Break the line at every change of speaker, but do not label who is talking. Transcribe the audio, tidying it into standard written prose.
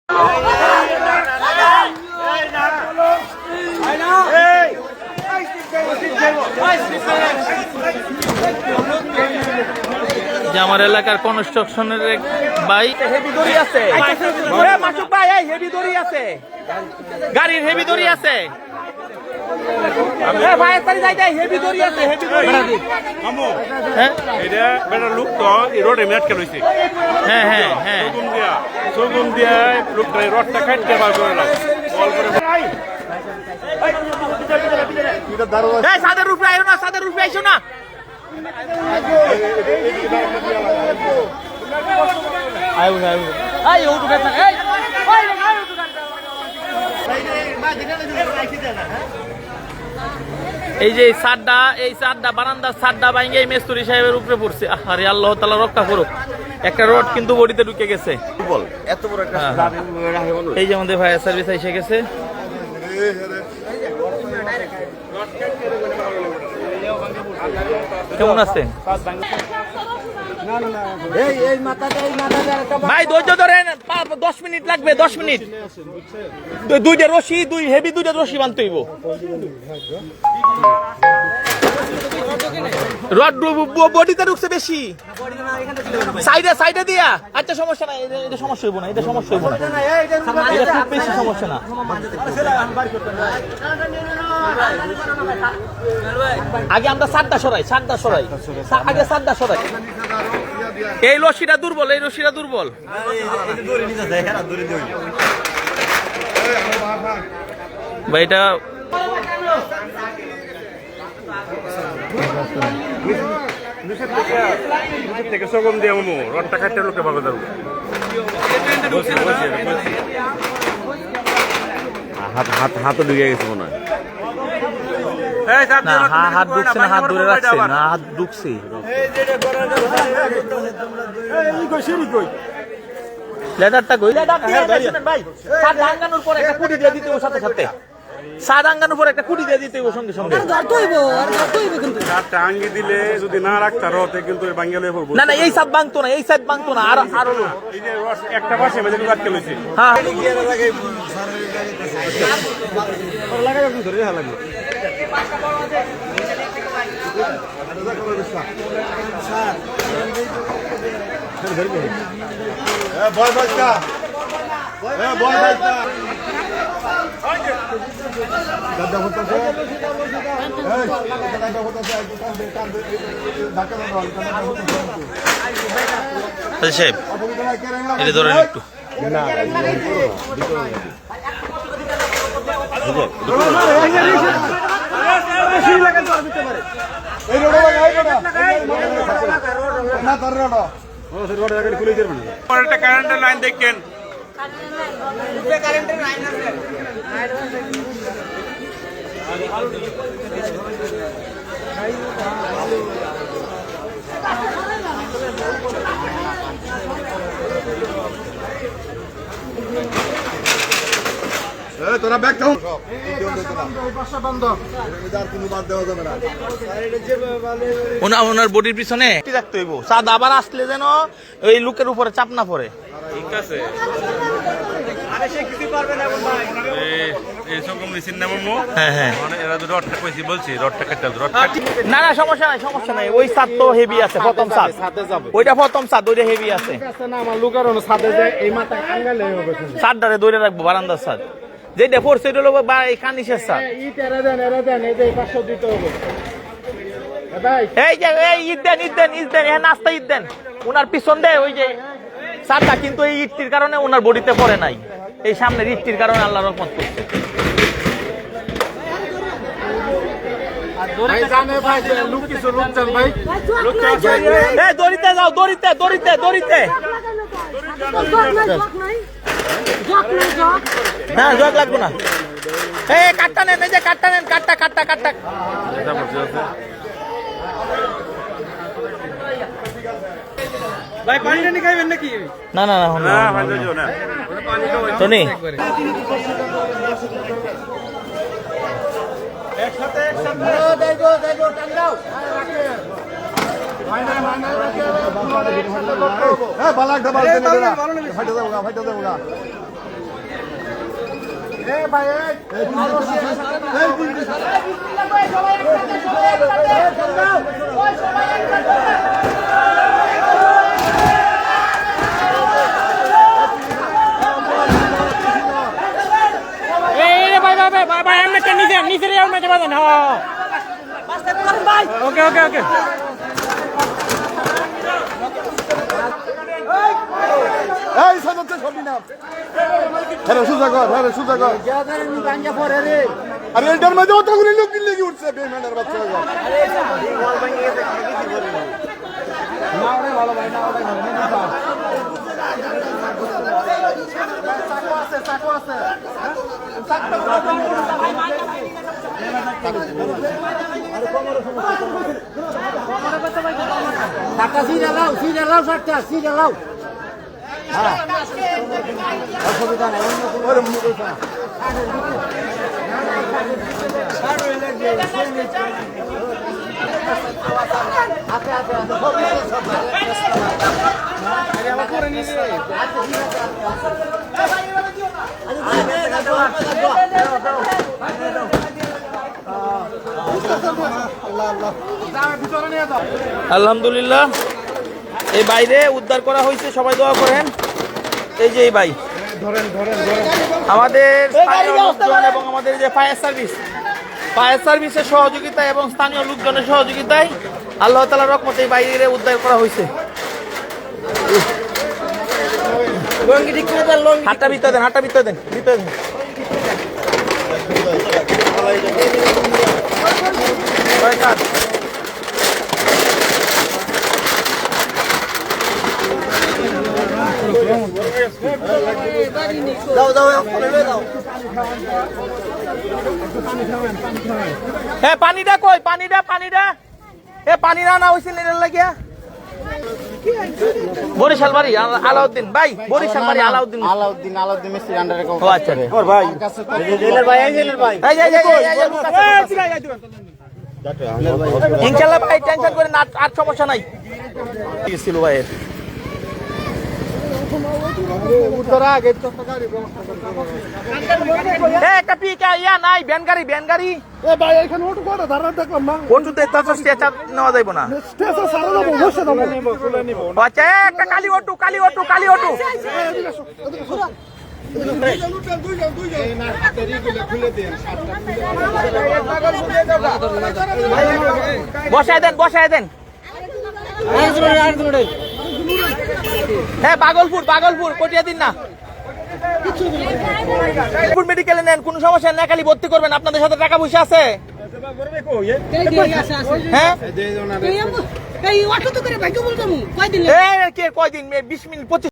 যে আমার এলাকার কনস্ট্রাকশনের এক ভাই হেভি দড়ি আছে, মাসুক ভাই এই হেভি দড়ি আছে, গাড়ির হেভি দড়ি আছে, ভাইয়ের তারি যাই যাই হেভি দড়ি আছে, হেভি দড়ি। হ্যাঁ
এটা বেটা লোক তো এই রোডে মেটকে লইছে।
হ্যাঁ হ্যাঁ হ্যাঁ
সুগুন দিয়া লোকটা এই রডটা কাটতে বার করে নাও বল করে।
এই সাদের রূপে আইও না, সাদের রূপে আইছো না। আইও না আইও আই ও দোকান এই ওই আইও দোকান। এই যে এই সাদটা বারান্দার সাদটা ভাঙে এই মেস্তুরি সাহেবের উপরে পড়ছে। আরে আল্লাহ তাআলা রক্ষা করুক। একটা রড কিন্তু বডিতে ঢুকে গেছে।
বল এত বড় একটা
এই যে আমাদের ফায়ার সার্ভিস এসে গেছে। কেমন আছেন ভাই? ধৈর্য ধরেন, 10 মিনিট লাগবে, 10 মিনিট। দুইটা রশি, দুইটা রশি বানতে হইব। রড বডিতে ঢুকছে বেশি, সাইডে দিয়া। আচ্ছা সমস্যা নাই, এটা সমস্যা হইব না, এটা সমস্যা হইব না, এটা খুব বেশি সমস্যা না। আগে আমরা সাতটা সরাই, আগে সাতটা সরাই। এই রশিটা দুর্বল, এই রশিটা দুর্বল। ভাই এটা
থেকে সগম দিয়ে আমু রডটা কাটতে লোকটা ভালো দাও। হাতও ঢুকে গেছে মনে হয়।
হাত ঢুকছে না, হাত ধরে রাখছে না, হাত ঢুকছে। লেদারটা কই? ভাই সাত ডাঙ্গানোর পর একটা কুটি দিয়ে দিতে, ওর সাথে সাথে সাত ডাঙ্গানোর পর একটা কুটি দিয়ে দিতে সঙ্গে সঙ্গে।
আঙ্গি দিলে যদি না রাখতে রতে কিন্তু বাঙ্গালে পড়বো।
না না এই সাত ভাঙতো না, এই সাত ভাঙতো না। আর আরো
এই যে একটা পাশে মেলে কাটতে লইছে।
হ্যাঁ
লাগাই আপনি ধরে লাগলো।
বয় বাচ্চা বয় বাচ্চা দাদা হতাছে দাদা হতাছে ধাক্কা দাও
আচ্ছা সাহেব এটা ধরেন একটু।
না এই রোড না তার রোড রোড আগে খুলে যাবে না।
একটা কারেন্টের লাইন দেখেন।
কারেন্টের লাইন আছে।
তোরা ব্যাগ দাও, বন্ধ কোনো বাদ দেওয়া যাবে না।
ওনার বডির পিছনে রাখতে হইব, চাঁদ আবার আসলে যেন ওই লোকের উপরে চাপ না পড়ে।
ঠিক আছে
না না সমস্যা নাই, সমস্যা নাই। ওই ছাদ তো হেভি আছে, প্রথম ছাদ ওইটা, প্রথম ছাদ ওইটা হেভি আছে। ছাদটারে ধরে রাখবো, বারান্দার ছাদ যেটা পড়ছে এটা হলো কানিসের ছাদ। এই যে এই ঈদ দেন নাস্তা ঈদ দেন ওনার পিছন দেয় ওই যে ছাদটা, কিন্তু এই ইটটির কারণে ওনার বডিতে পড়ে নাই, এই সামনের ইটটির কারণে আল্লাহ রহমত করছে। দড়িতে যাও, দড়িতে না জগ লাগবো না। এই কাটটা নেন, এই যে কাটটা নেন, কাটটা
ভাই পানি টানি খাইবেন নাকি?
না না না টনি
একসাথে ওকে ওকে ওকে
এই সাজাতে সবই না আরে সুজা কর আরে এটার মধ্যে অতগুলো লোক কিনলে কি উঠছে বেইমানের বাচ্চা
আলহামদুলিল্লাহ এই বাইরে উদ্ধার করা হয়েছে, সবাই দোয়া করেন। এই যে এই ভাই আমাদের স্থানীয় লোকজন এবং আমাদের যে ফায়ার সার্ভিসের সহযোগিতায় এবং স্থানীয় লোকজনের সহযোগিতায় আল্লাহ তাআলার রহমতে এই বাইরে উদ্ধার করা হয়েছে। হাতটা ভিতরে দেন হ্যাঁ পানিটা কই পানিটা পানি না হয়েছিল এর লাগিয়া বরিশাল বাড়ি আলাউদ্দিন ভাই, বরিশাল বাড়ি
আলাউদ্দিন মিস্ত্রির আন্ডারে
ও আচ্ছা ইনশাল্লাহ ভাই টেনশন করেন না, আর সমস্যা নাই ছিল ভাইয়ের। একটা পিকা ইয়া নাই ভ্যান গাড়ি কোনটাতে নেওয়া যাইব না। আচ্ছা একটা কালি অটো বসায় দেন হ্যাঁ পাগলপুর কটিয়া দিন না মেডিকেলে নেন, কোনো সমস্যা না, খালি ভর্তি করবেন। আপনাদের সাথে টাকা পয়সা আছে? হ্যাঁ কয়দিন 20 মিনিট 25